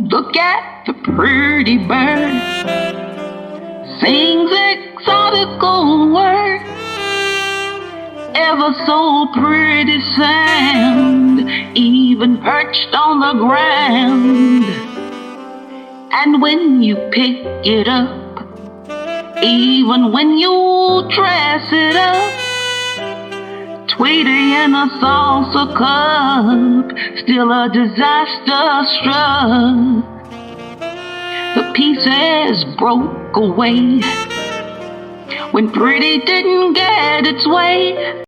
Look at the pretty bird, sings exotical words, ever so pretty sound, even perched on the ground. And when you pick it up, even when you dress it up, Tweety in a salsa cup, still a disaster struck. The pieces broke away when Pretty didn't get its way.